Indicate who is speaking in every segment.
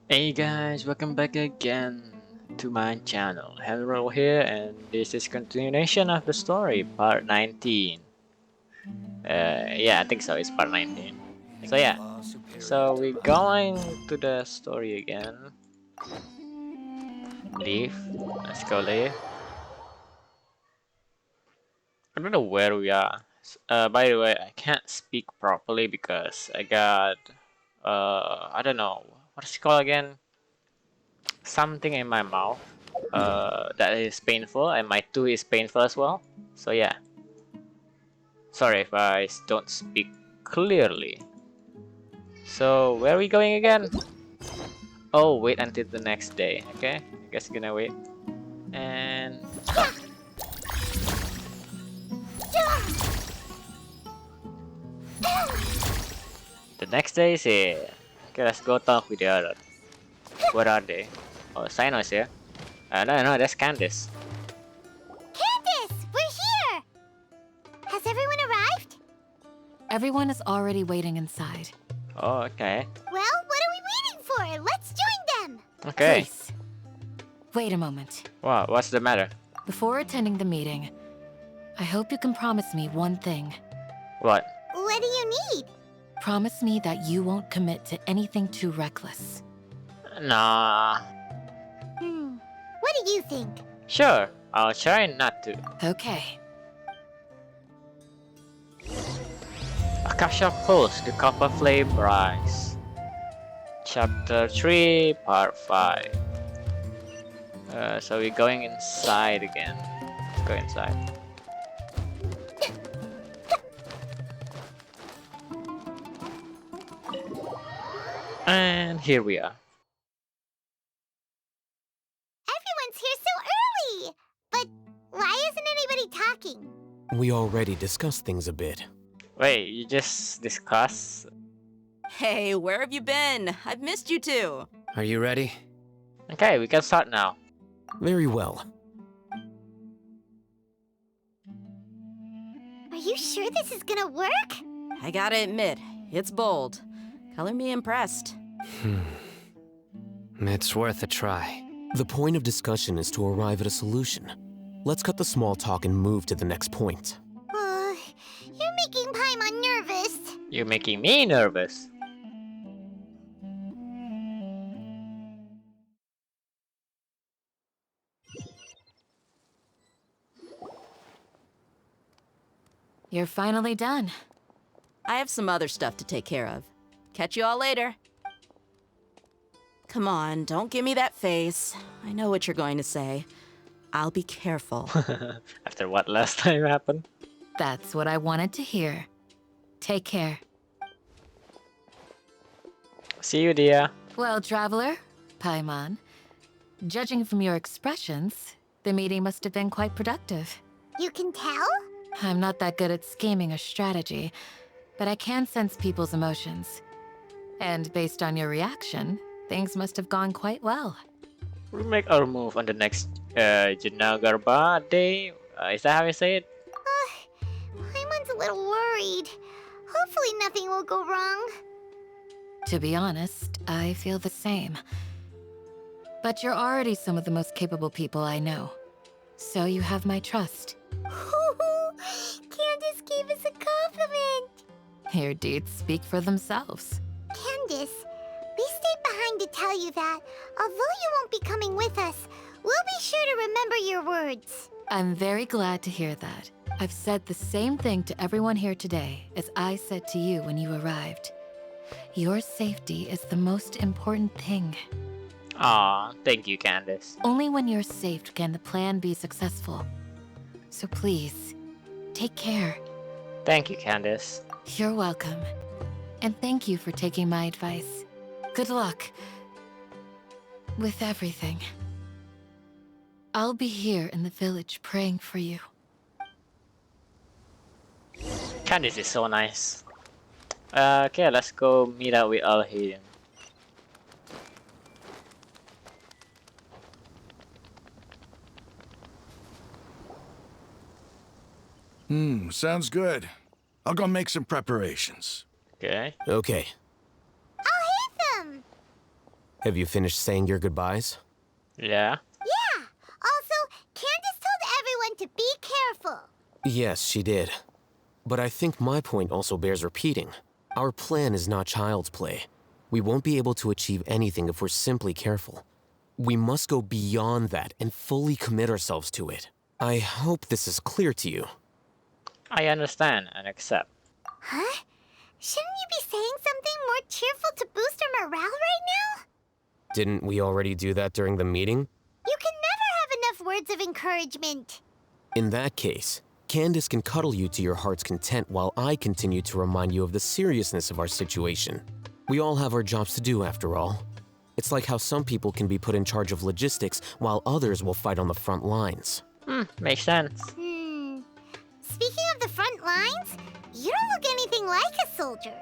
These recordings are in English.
Speaker 1: Hey guys, welcome back again to my channel. Henrul here, and this is continuation of the story, part 19. Yeah, I think so. It's part 19. So yeah, so we're going to the story again. Leave. Let's go leave. I don't know where we are. By the way, I can't speak properly because I got I don't know what's it called again. Something in my mouth that is painful, and my tooth is painful as well. So yeah, sorry if I don't speak clearly. So where are we going again? Oh, wait until the next day. Okay, I guess gonna wait. And the next day is here. Okay, let's go talk with the other. Where are they? Oh, Sino's here. No, that's Candice.
Speaker 2: Candace, we're here! Has everyone arrived?
Speaker 3: Everyone is already waiting inside.
Speaker 1: Oh, okay.
Speaker 2: Well, what are we waiting for? Let's join them!
Speaker 1: Okay.
Speaker 3: Please, wait a moment.
Speaker 1: Wow, what's the matter?
Speaker 3: Before attending the meeting, I hope you can promise me one thing.
Speaker 1: What?
Speaker 2: What do you need?
Speaker 3: Promise me that you won't commit to anything too reckless.
Speaker 1: Nah.
Speaker 2: What do you think?
Speaker 1: Sure, I'll try not to.
Speaker 3: Okay.
Speaker 1: Akasha Pulse, the Copper Flame Rise. Chapter 3, Part 5. So we're going inside again. Let's go inside. And here we are.
Speaker 2: Everyone's here so early! But why isn't anybody talking?
Speaker 4: We already discussed things a bit.
Speaker 1: Wait, you just discussed?
Speaker 5: Hey, where have you been? I've missed you too.
Speaker 4: Are you ready?
Speaker 1: Okay, we can start now.
Speaker 4: Very well.
Speaker 2: Are you sure this is gonna work?
Speaker 5: I gotta admit, it's bold. Color me impressed.
Speaker 4: It's worth a try. The point of discussion is to arrive at a solution. Let's cut the small talk and move to the next point.
Speaker 2: You're making Paimon nervous.
Speaker 1: You're making me nervous.
Speaker 3: You're finally done.
Speaker 5: I have some other stuff to take care of. Catch you all later. Come on, don't give me that face. I know what you're going to say. I'll be careful.
Speaker 1: After what last time happened?
Speaker 3: That's what I wanted to hear. Take care.
Speaker 1: See you, dear.
Speaker 3: Well, traveler, Paimon, judging from your expressions, the meeting must have been quite productive.
Speaker 2: You can tell?
Speaker 3: I'm not that good at scheming or strategy, but I can sense people's emotions. And based on your reaction, things must have gone quite well.
Speaker 1: We'll make our move on the next Janagarba day. Is that how you say it?
Speaker 2: Paimon's a little worried. Hopefully nothing will go wrong.
Speaker 3: To be honest, I feel the same. But you're already some of the most capable people I know. So you have my trust.
Speaker 2: Candace gave us a compliment.
Speaker 3: Your deeds speak for themselves.
Speaker 2: Candace, we stayed behind to tell you that, although you won't be coming with us, we'll be sure to remember your words.
Speaker 3: I'm very glad to hear that. I've said the same thing to everyone here today as I said to you when you arrived. Your safety is the most important thing.
Speaker 1: Aw, thank you, Candice.
Speaker 3: Only when you're safe can the plan be successful. So please, take care.
Speaker 1: Thank you, Candice.
Speaker 3: You're welcome. And thank you for taking my advice. Good luck with everything. I'll be here in the village praying for you.
Speaker 1: Candice is so nice. Okay, let's go meet up with Alhaden.
Speaker 6: Sounds good. I'll go make some preparations.
Speaker 1: Okay.
Speaker 4: Okay.
Speaker 2: I'll hit them.
Speaker 4: Have you finished saying your goodbyes?
Speaker 1: Yeah.
Speaker 2: Yeah. Also, Candace told everyone to be careful.
Speaker 4: Yes, she did. But I think my point also bears repeating. Our plan is not child's play. We won't be able to achieve anything if we're simply careful. We must go beyond that and fully commit ourselves to it. I hope this is clear to you.
Speaker 1: I understand and accept.
Speaker 2: Huh? Shouldn't you be saying something more cheerful to boost our morale right now?
Speaker 4: Didn't we already do that during the meeting?
Speaker 2: You can never have enough words of encouragement.
Speaker 4: In that case, Candace can cuddle you to your heart's content while I continue to remind you of the seriousness of our situation. We all have our jobs to do after all. It's like how some people can be put in charge of logistics while others will fight on the front lines.
Speaker 1: Makes sense.
Speaker 2: Speaking of the front lines, you don't look anything like a soldier.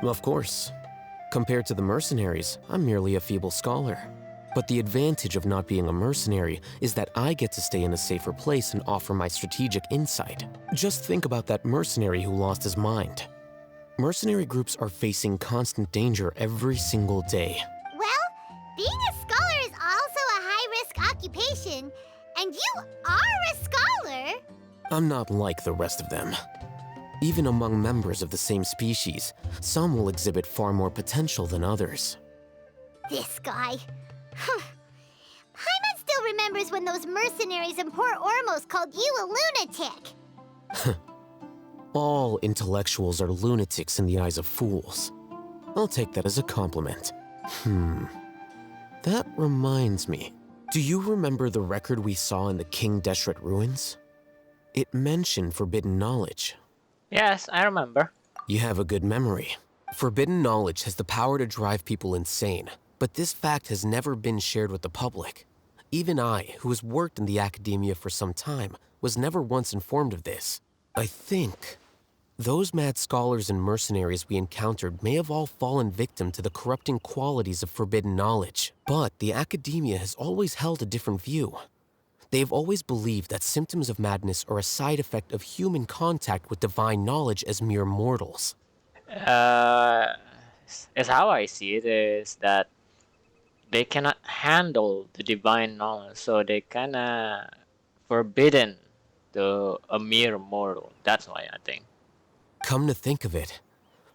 Speaker 4: Of course. Compared to the mercenaries, I'm merely a feeble scholar. But the advantage of not being a mercenary is that I get to stay in a safer place and offer my strategic insight. Just think about that mercenary who lost his mind. Mercenary groups are facing constant danger every single day.
Speaker 2: Well, being a scholar is also a high-risk occupation, and you are a scholar.
Speaker 4: I'm not like the rest of them. Even among members of the same species, some will exhibit far more potential than others.
Speaker 2: This guy. Paimon still remembers when those mercenaries in Port Ormos called you a lunatic.
Speaker 4: All intellectuals are lunatics in the eyes of fools. I'll take that as a compliment. That reminds me. Do you remember the record we saw in the King Deshret ruins? It mentioned forbidden knowledge.
Speaker 1: Yes, I remember.
Speaker 4: You have a good memory. Forbidden knowledge has the power to drive people insane, but this fact has never been shared with the public. Even I, who has worked in the academia for some time, was never once informed of this. I think those mad scholars and mercenaries we encountered may have all fallen victim to the corrupting qualities of forbidden knowledge. But the academia has always held a different view. They have always believed that symptoms of madness are a side effect of human contact with divine knowledge as mere mortals.
Speaker 1: As how I see it is that they cannot handle the divine knowledge, so they kinda forbidden to a mere mortal. That's why I think.
Speaker 4: Come to think of it,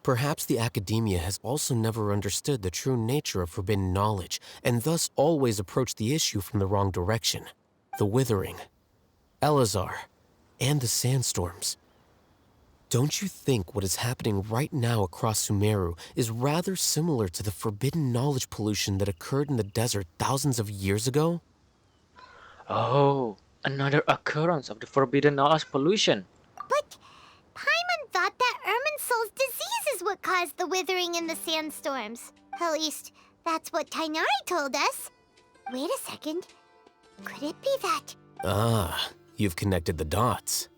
Speaker 4: perhaps the academia has also never understood the true nature of forbidden knowledge, and thus always approached the issue from the wrong direction. The Withering, Elazar, and the sandstorms. Don't you think what is happening right now across Sumeru is rather similar to the forbidden knowledge pollution that occurred in the desert thousands of years ago?
Speaker 1: Oh, another occurrence of the forbidden knowledge pollution.
Speaker 2: But Paimon thought that Irminsul's disease is what caused the withering in the sandstorms. At least, that's what Tainari told us. Wait a second. Could it be that?
Speaker 4: Ah, you've connected the dots.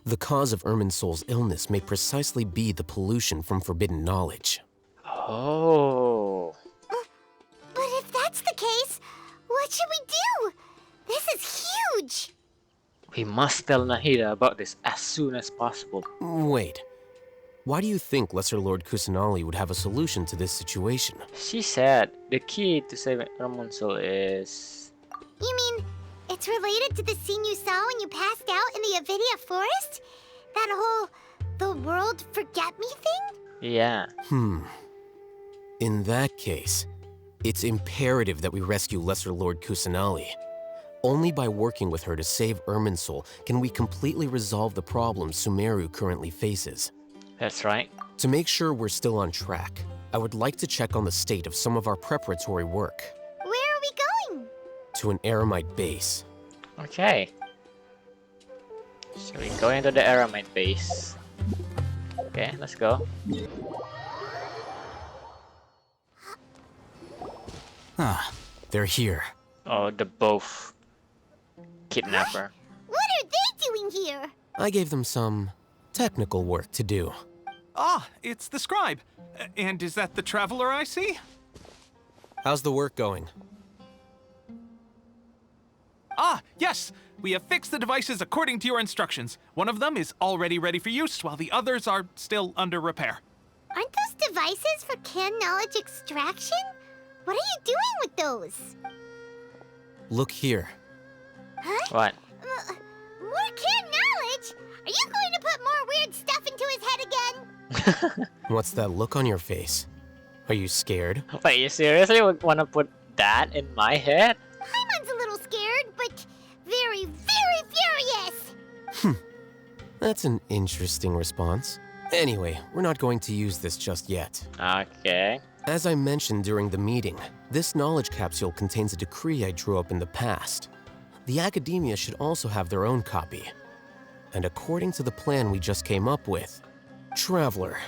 Speaker 4: The cause of Irminsul's illness may precisely be the pollution from forbidden knowledge.
Speaker 1: Oh.
Speaker 2: But if that's the case, what should we do? This is huge!
Speaker 1: We must tell Nahida about this as soon as possible.
Speaker 4: Wait. Why do you think Lesser Lord Kusanali would have a solution to this situation?
Speaker 1: She said the key to saving Irminsul is...
Speaker 2: You mean, it's related to the scene you saw when you passed out in the Avidia forest? That whole, the world forget me thing?
Speaker 1: Yeah.
Speaker 4: In that case, it's imperative that we rescue Lesser Lord Kusanali. Only by working with her to save Irminsul can we completely resolve the problems Sumeru currently faces.
Speaker 1: That's right.
Speaker 4: To make sure we're still on track, I would like to check on the state of some of our preparatory work.
Speaker 2: Where are we going?
Speaker 4: To an Eremite base.
Speaker 1: Okay. So we go into the Eremite base. Okay, let's go.
Speaker 4: They're here.
Speaker 1: Oh, the both kidnapper.
Speaker 2: What are they doing here?
Speaker 4: I gave them some technical work to do.
Speaker 7: Ah, it's the scribe. And is that the traveler I see?
Speaker 4: How's the work going?
Speaker 7: Ah, yes! We have fixed the devices according to your instructions. One of them is already ready for use, while the others are still under repair.
Speaker 2: Aren't those devices for can knowledge extraction? What are you doing with those?
Speaker 4: Look here.
Speaker 2: Huh?
Speaker 1: What?
Speaker 2: More kid knowledge? Are you going to put more weird stuff into his head again?
Speaker 4: What's that look on your face? Are you scared?
Speaker 1: Wait, you seriously would want to put that in my head?
Speaker 2: Paimon's a little scared, but very, very furious.
Speaker 4: That's an interesting response. Anyway, we're not going to use this just yet.
Speaker 1: Okay.
Speaker 4: As I mentioned during the meeting, this knowledge capsule contains a decree I drew up in the past. The academia should also have their own copy. And according to the plan we just came up with, Traveler,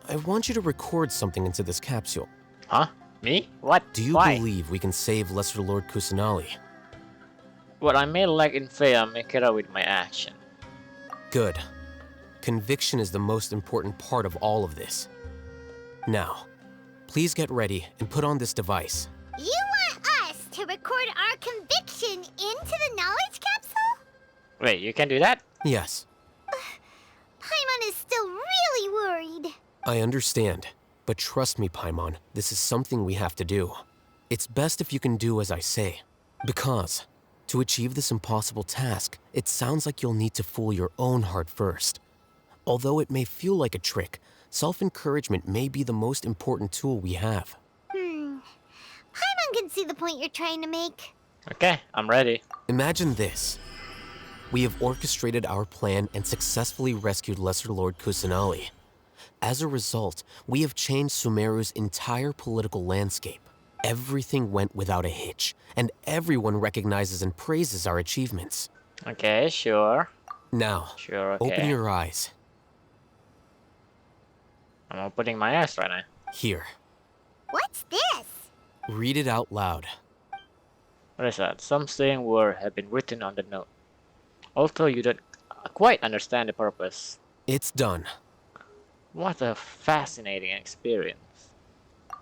Speaker 4: I want you to record something into this capsule.
Speaker 1: Huh? Me? What?
Speaker 4: Do you
Speaker 1: Why?
Speaker 4: believe we can save Lesser Lord Kusanali?
Speaker 1: What I may lack in faith, I make it up with my action.
Speaker 4: Good. Conviction is the most important part of all of this. Now, please get ready and put on this device.
Speaker 2: You want us to record our conviction into the knowledge capsule?
Speaker 1: Wait, you can do that?
Speaker 4: Yes,
Speaker 2: Paimon is still really worried.
Speaker 4: I understand. But trust me, Paimon, this is something we have to do. It's best if you can do as I say. Because, to achieve this impossible task, it sounds like you'll need to fool your own heart first. Although it may feel like a trick, self-encouragement may be the most important tool we have.
Speaker 2: Paimon can see the point you're trying to make.
Speaker 1: Okay, I'm ready.
Speaker 4: Imagine this. We have orchestrated our plan and successfully rescued Lesser Lord Kusanali. As a result, we have changed Sumeru's entire political landscape. Everything went without a hitch, and everyone recognizes and praises our achievements.
Speaker 1: Okay, sure.
Speaker 4: Now,
Speaker 1: Sure, okay.
Speaker 4: open your eyes.
Speaker 1: I'm opening my eyes right now.
Speaker 4: Here,
Speaker 2: What's this?
Speaker 4: read it out loud.
Speaker 1: What is that? Some saying word have been written on the note. Although you don't quite understand the purpose.
Speaker 4: It's done.
Speaker 1: What a fascinating experience.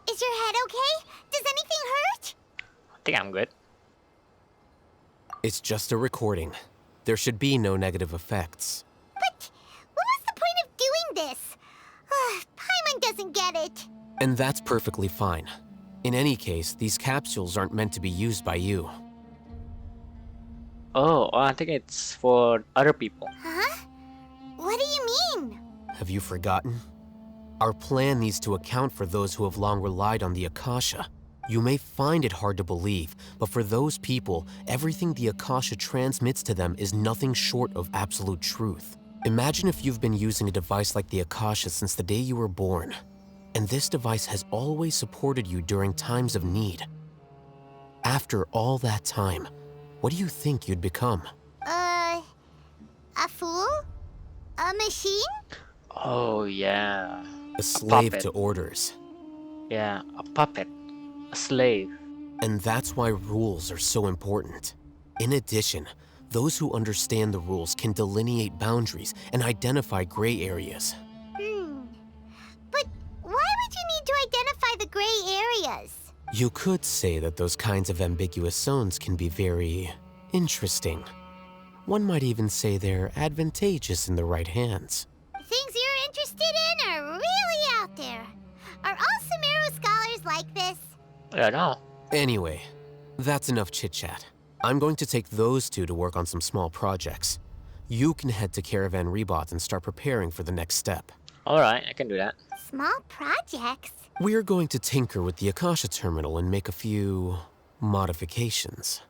Speaker 2: Is your head okay? Does anything hurt?
Speaker 1: I think I'm good.
Speaker 4: It's just a recording. There should be no negative effects.
Speaker 2: But what was the point of doing this? Paimon doesn't get it.
Speaker 4: And that's perfectly fine. In any case, these capsules aren't meant to be used by you.
Speaker 1: Oh, I think it's for other people.
Speaker 2: Huh? What do you mean?
Speaker 4: Have you forgotten? Our plan needs to account for those who have long relied on the Akasha. You may find it hard to believe, but for those people, everything the Akasha transmits to them is nothing short of absolute truth. Imagine if you've been using a device like the Akasha since the day you were born, and this device has always supported you during times of need. After all that time, what do you think you'd become?
Speaker 2: A fool? A machine?
Speaker 1: Oh, yeah.
Speaker 4: A slave
Speaker 1: puppet.
Speaker 4: to orders.
Speaker 1: Yeah, a puppet. A slave.
Speaker 4: And that's why rules are so important. In addition, those who understand the rules can delineate boundaries and identify gray areas.
Speaker 2: But why would you need to identify the gray areas?
Speaker 4: You could say that those kinds of ambiguous zones can be very interesting. One might even say they're advantageous in the right hands.
Speaker 2: Things you're interested in are really out there. Are all Sumeru scholars like this?
Speaker 1: I don't know.
Speaker 4: Anyway, that's enough chit-chat. I'm going to take those two to work on some small projects. You can head to Caravan Rebot and start preparing for the next step.
Speaker 1: Alright, I can do that.
Speaker 2: Small projects?
Speaker 4: We're going to tinker with the Akasha terminal and make a few modifications.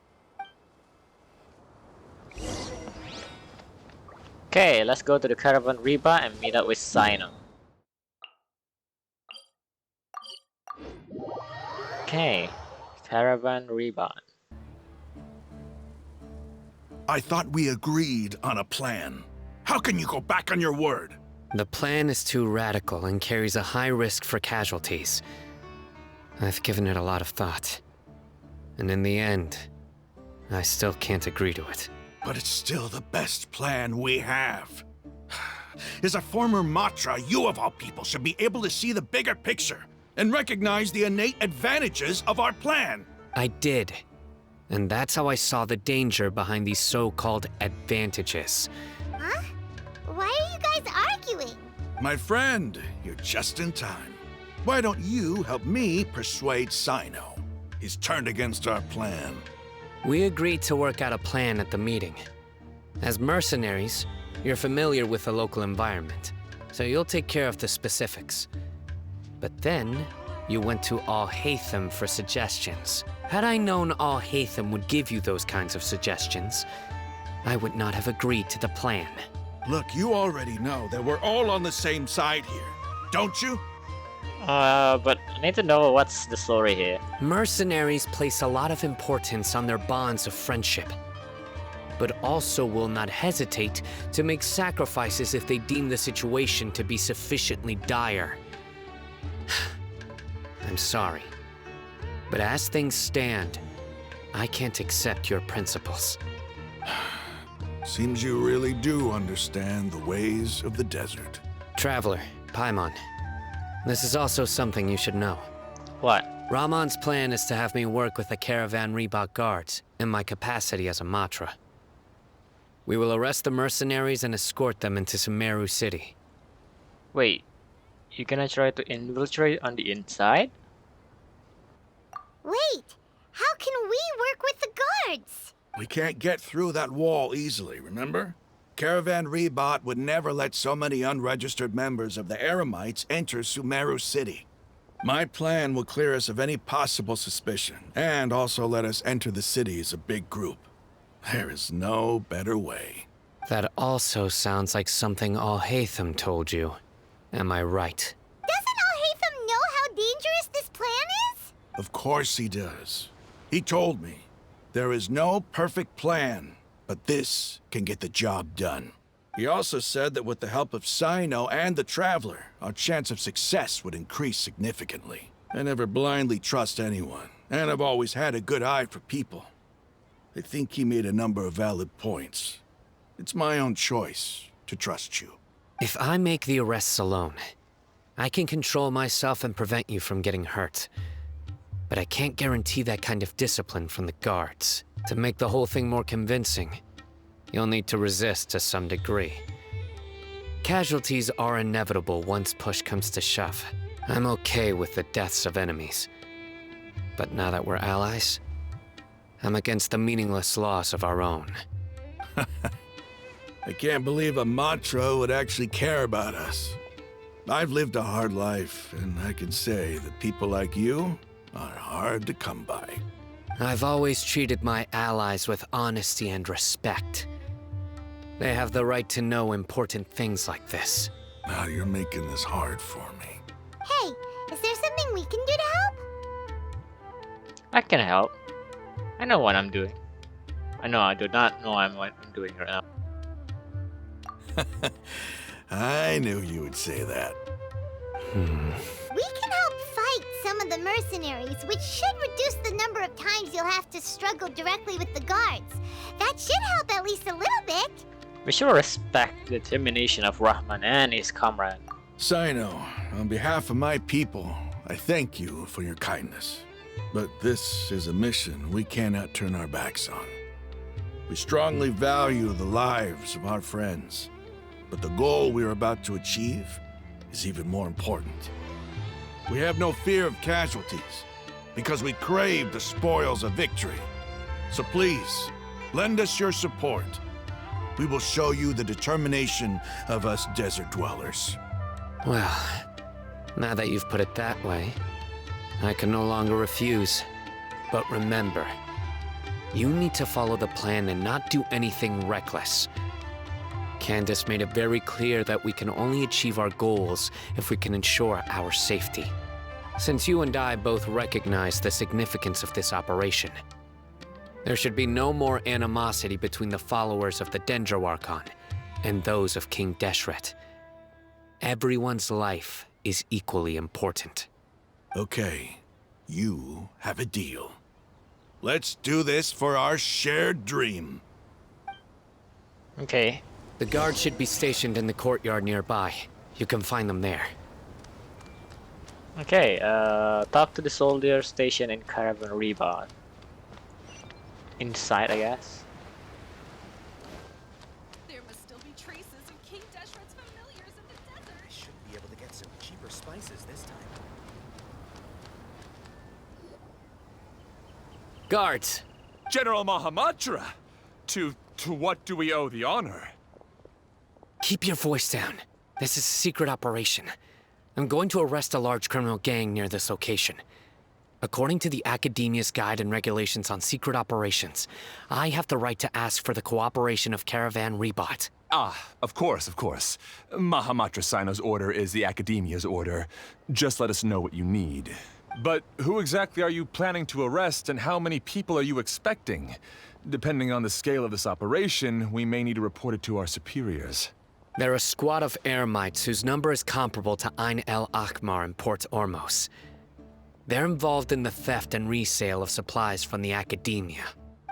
Speaker 1: Okay, let's go to the Caravan Reba and meet up with Sino. Okay, Caravan Reba.
Speaker 6: I thought we agreed on a plan. How can you go back on your word?
Speaker 8: The plan is too radical and carries a high risk for casualties. I've given it a lot of thought. And in the end, I still can't agree to it.
Speaker 6: But it's still the best plan we have. As a former Matra, you of all people should be able to see the bigger picture and recognize the innate advantages of our plan.
Speaker 8: I did. And that's how I saw the danger behind these so-called advantages.
Speaker 2: Huh? Why are you guys arguing?
Speaker 6: My friend, you're just in time. Why don't you help me persuade Sino? He's turned against our plan.
Speaker 8: We agreed to work out a plan at the meeting. As mercenaries, you're familiar with the local environment, so you'll take care of the specifics. But then, you went to Al-Haytham for suggestions. Had I known Al-Haytham would give you those kinds of suggestions, I would not have agreed to the plan.
Speaker 6: Look, you already know that we're all on the same side here, don't you?
Speaker 1: But I need to know what's the story here.
Speaker 8: Mercenaries place a lot of importance on their bonds of friendship, but also will not hesitate to make sacrifices if they deem the situation to be sufficiently dire. I'm sorry, but as things stand, I can't accept your principles.
Speaker 6: Seems you really do understand the ways of the desert.
Speaker 8: Traveler, Paimon, this is also something you should know.
Speaker 1: What?
Speaker 8: Rahman's plan is to have me work with the Caravan Reebok guards in my capacity as a Matra. We will arrest the mercenaries and escort them into Sumeru City.
Speaker 1: Wait, you gonna try to infiltrate on the inside?
Speaker 2: Wait, how can we work with the guards?
Speaker 6: We can't get through that wall easily, remember? Caravan Reebok would never let so many unregistered members of the Eremites enter Sumeru City. My plan will clear us of any possible suspicion, and also let us enter the city as a big group. There is no better way.
Speaker 8: That also sounds like something Al-Haytham told you. Am I right?
Speaker 2: Doesn't Al-Haytham know how dangerous this plan is?
Speaker 6: Of course he does. He told me, there is no perfect plan, but this can get the job done. He also said that with the help of Sino and the Traveler, our chance of success would increase significantly. I never blindly trust anyone, and I've always had a good eye for people. I think he made a number of valid points. It's my own choice to trust you.
Speaker 8: If I make the arrests alone, I can control myself and prevent you from getting hurt. But I can't guarantee that kind of discipline from the guards. To make the whole thing more convincing, you'll need to resist to some degree. Casualties are inevitable once push comes to shove. I'm okay with the deaths of enemies. But now that we're allies, I'm against the meaningless loss of our own.
Speaker 6: I can't believe a Matra would actually care about us. I've lived a hard life, and I can say that people like you are hard to come by.
Speaker 8: I've always treated my allies with honesty and respect. They have the right to know important things like this.
Speaker 6: Now you're making this hard for me.
Speaker 2: Hey, is there something we can do to help?
Speaker 1: I can help. I know what I'm doing. I know I do not know what I'm doing right now.
Speaker 6: I knew you would say that.
Speaker 2: We can help fight some of the mercenaries, which should reduce the number of times you'll have to struggle directly with the guards. That should help at least a little bit.
Speaker 1: We should respect the determination of Rahman and his comrade.
Speaker 6: Sino, on behalf of my people, I thank you for your kindness. But this is a mission we cannot turn our backs on. We strongly value the lives of our friends, but the goal we are about to achieve is even more important. We have no fear of casualties, because we crave the spoils of victory. So please, lend us your support. We will show you the determination of us desert dwellers.
Speaker 8: Well, now that you've put it that way, I can no longer refuse. But remember, you need to follow the plan and not do anything reckless. Candace made it very clear that we can only achieve our goals if we can ensure our safety. Since you and I both recognize the significance of this operation, there should be no more animosity between the followers of the Dendroarchon and those of King Deshret. Everyone's life is equally important.
Speaker 6: Okay, you have a deal. Let's do this for our shared dream.
Speaker 1: Okay.
Speaker 8: The guards should be stationed in the courtyard nearby. You can find them there.
Speaker 1: Okay, talk to the soldier station in Caravan Reebok. Inside, I guess.
Speaker 9: There must still be traces of King Deshret's familiars in the desert.
Speaker 10: I should be able to get some cheaper spices this time.
Speaker 8: Guards!
Speaker 10: General Mahamatra! To what do we owe the honor?
Speaker 8: Keep your voice down. This is a secret operation. I'm going to arrest a large criminal gang near this location. According to the Academia's Guide and Regulations on Secret Operations, I have the right to ask for the cooperation of Caravan Rebot.
Speaker 10: Ah, of course. Mahamatra Sino's order is the Academia's order. Just let us know what you need. But who exactly are you planning to arrest, and how many people are you expecting? Depending on the scale of this operation, we may need to report it to our superiors.
Speaker 8: They're a squad of Eremites whose number is comparable to Ain el Akmar in Port Ormos. They're involved in the theft and resale of supplies from the Academia.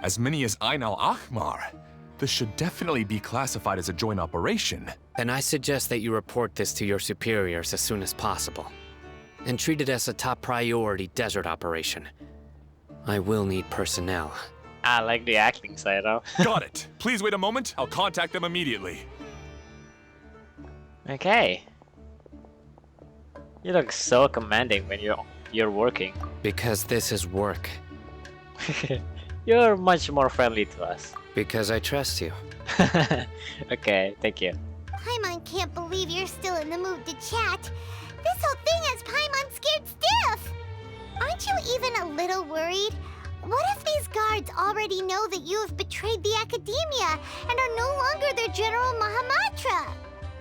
Speaker 10: As many as Ain al Akmar? This should definitely be classified as a joint operation.
Speaker 8: Then I suggest that you report this to your superiors as soon as possible, and treat it as a top priority desert operation. I will need personnel.
Speaker 1: I like the acting, Saito.
Speaker 10: Got it. Please wait a moment. I'll contact them immediately.
Speaker 1: Okay. You look so commanding when you're working.
Speaker 8: Because this is work.
Speaker 1: You're much more friendly to us.
Speaker 8: Because I trust you.
Speaker 1: Okay, thank you.
Speaker 2: Paimon can't believe you're still in the mood to chat. This whole thing has Paimon scared stiff. Aren't you even a little worried? What if these guards already know that you have betrayed the Academia and are no longer their General Mahamatra?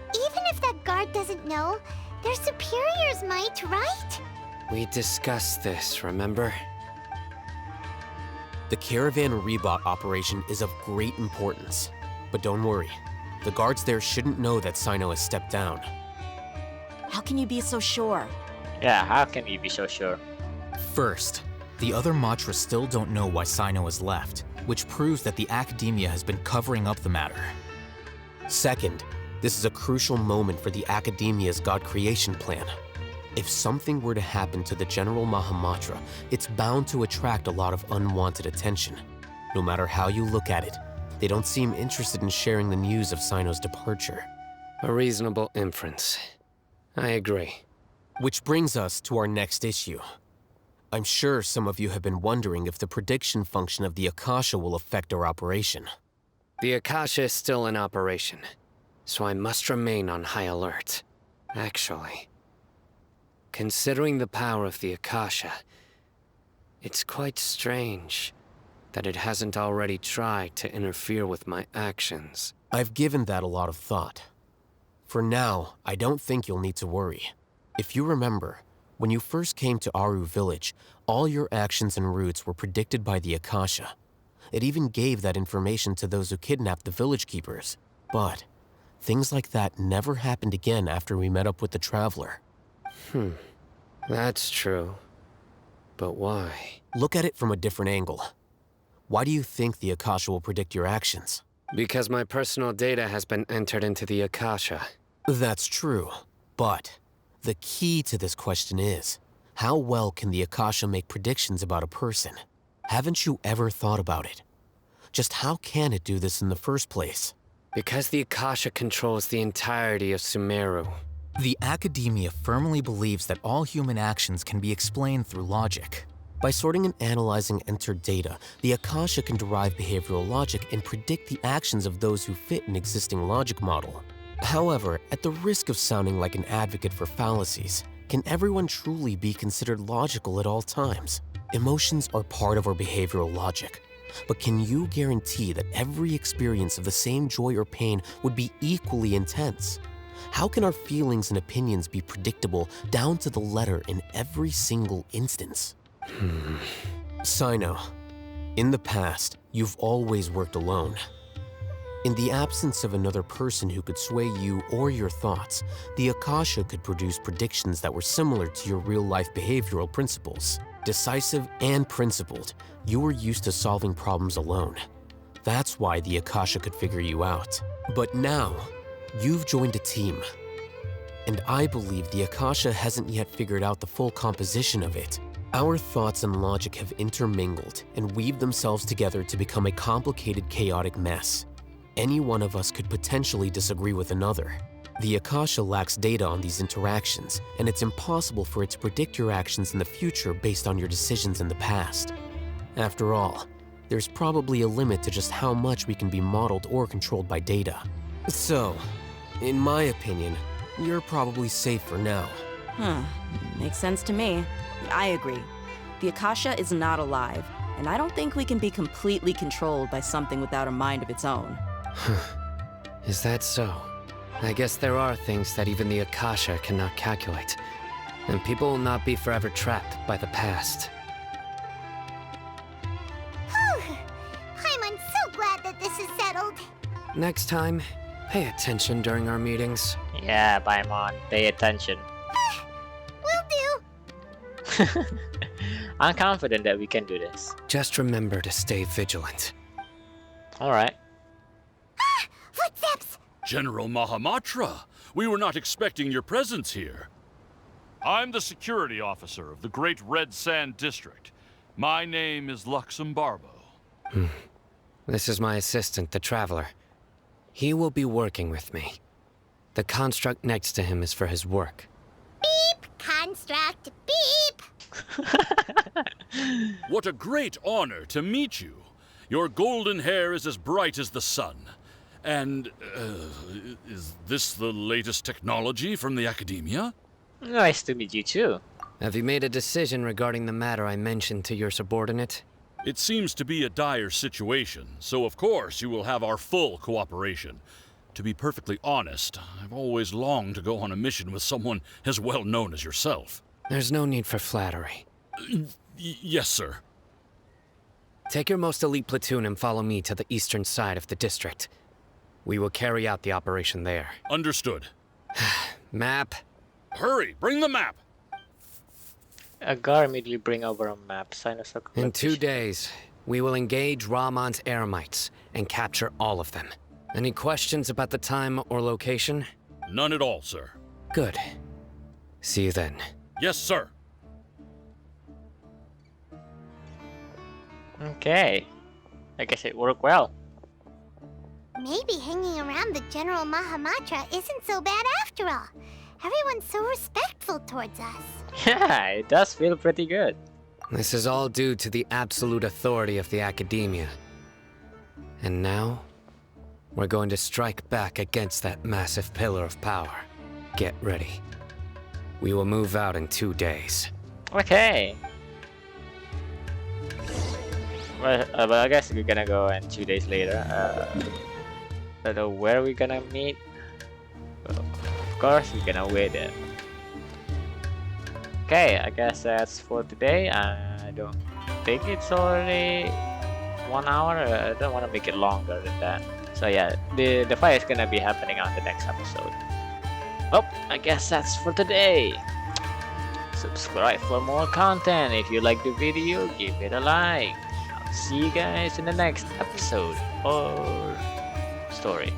Speaker 2: Even if that guard doesn't know, their superiors might, right?
Speaker 8: We discussed this, remember?
Speaker 4: The Caravan Rebot operation is of great importance. But don't worry, the guards there shouldn't know that Sino has stepped down.
Speaker 5: How can you be so sure?
Speaker 1: Yeah, how can you be so sure?
Speaker 11: First, the other Matra still don't know why Sino has left, which proves that the Academia has been covering up the matter.
Speaker 4: Second, this is a crucial moment for the Academia's God creation plan. If something were to happen to the General Mahamatra, it's bound to attract a lot of unwanted attention. No matter how you look at it, they don't seem interested in sharing the news of Sino's departure.
Speaker 8: A reasonable inference. I agree.
Speaker 4: Which brings us to our next issue. I'm sure some of you have been wondering if the prediction function of the Akasha will affect our operation.
Speaker 8: The Akasha is still in operation, so I must remain on high alert. Actually, considering the power of the Akasha, it's quite strange that it hasn't already tried to interfere with my actions.
Speaker 4: I've given that a lot of thought. For now, I don't think you'll need to worry. If you remember, when you first came to Aru Village, all your actions and routes were predicted by the Akasha. It even gave that information to those who kidnapped the village keepers. But things like that never happened again after we met up with the Traveler.
Speaker 8: That's true. But why?
Speaker 4: Look at it from a different angle. Why do you think the Akasha will predict your actions?
Speaker 8: Because my personal data has been entered into the Akasha.
Speaker 4: That's true, but the key to this question is, how well can the Akasha make predictions about a person? Haven't you ever thought about it? Just how can it do this in the first place?
Speaker 8: Because the Akasha controls the entirety of Sumeru.
Speaker 11: The Academia firmly believes that all human actions can be explained through logic.
Speaker 4: By sorting and analyzing entered data, the Akasha can derive behavioral logic and predict the actions of those who fit an existing logic model. However, at the risk of sounding like an advocate for fallacies, can everyone truly be considered logical at all times? Emotions are part of our behavioral logic, but can you guarantee that every experience of the same joy or pain would be equally intense? How can our feelings and opinions be predictable down to the letter in every single instance? Sino, in the past, you've always worked alone. In the absence of another person who could sway you or your thoughts, the Akasha could produce predictions that were similar to your real-life behavioral principles. Decisive and principled, you were used to solving problems alone. That's why the Akasha could figure you out. But now, you've joined a team. And I believe the Akasha hasn't yet figured out the full composition of it. Our thoughts and logic have intermingled and weaved themselves together to become a complicated, chaotic mess. Any one of us could potentially disagree with another. The Akasha lacks data on these interactions, and it's impossible for it to predict your actions in the future based on your decisions in the past. After all, there's probably a limit to just how much we can be modeled or controlled by data. So, in my opinion, you're probably safe for now.
Speaker 5: Makes sense to me. I agree. The Akasha is not alive, and I don't think we can be completely controlled by something without a mind of its own.
Speaker 8: Is that so? I guess there are things that even the Akasha cannot calculate, and people will not be forever trapped by the past.
Speaker 2: Whew. I'm so glad that this is settled.
Speaker 8: Next time, pay attention during our meetings.
Speaker 1: Yeah, Paimon, pay attention.
Speaker 2: Will do.
Speaker 1: I'm confident that we can do this.
Speaker 8: Just remember to stay vigilant.
Speaker 1: Alright.
Speaker 2: Footsteps!
Speaker 12: General Mahamatra, we were not expecting your presence here. I'm the security officer of the Great Red Sand District. My name is Luxembarbo.
Speaker 8: This is my assistant, the Traveler. He will be working with me. The construct next to him is for his work.
Speaker 2: Beep! Construct, beep!
Speaker 12: What a great honor to meet you. Your golden hair is as bright as the sun. And, is this the latest technology from the Academia?
Speaker 1: Nice to meet you too.
Speaker 8: Have you made a decision regarding the matter I mentioned to your subordinate?
Speaker 12: It seems to be a dire situation, so of course you will have our full cooperation. To be perfectly honest, I've always longed to go on a mission with someone as well known as yourself.
Speaker 8: There's no need for flattery.
Speaker 12: Yes, sir.
Speaker 8: Take your most elite platoon and follow me to the eastern side of the district. We will carry out the operation there.
Speaker 12: Understood.
Speaker 8: Map.
Speaker 12: Hurry, bring the map!
Speaker 1: Agar immediately bring over a map.
Speaker 8: In 2 days, we will engage Rahman's Eremites and capture all of them. Any questions about the time or location?
Speaker 12: None at all, sir.
Speaker 8: Good. See you then.
Speaker 12: Yes, sir.
Speaker 1: Okay. I guess it worked well.
Speaker 2: Maybe hanging around the General Mahamatra isn't so bad after all. Everyone's so respectful towards us.
Speaker 1: Yeah, it does feel pretty good.
Speaker 8: This is all due to the absolute authority of the Academia. And now, we're going to strike back against that massive pillar of power. Get ready. We will move out in 2 days.
Speaker 1: Okay. Well, but I guess we're gonna go in 2 days later. I don't know where we're gonna meet. Well, of course, we're gonna wait there. Okay, I guess that's for today. I don't think it's already 1 hour. I don't want to make it longer than that. So yeah, the fight is gonna be happening on the next episode. Oh, I guess that's for today. Subscribe for more content. If you like the video, give it a like. I'll see you guys in the next episode or story.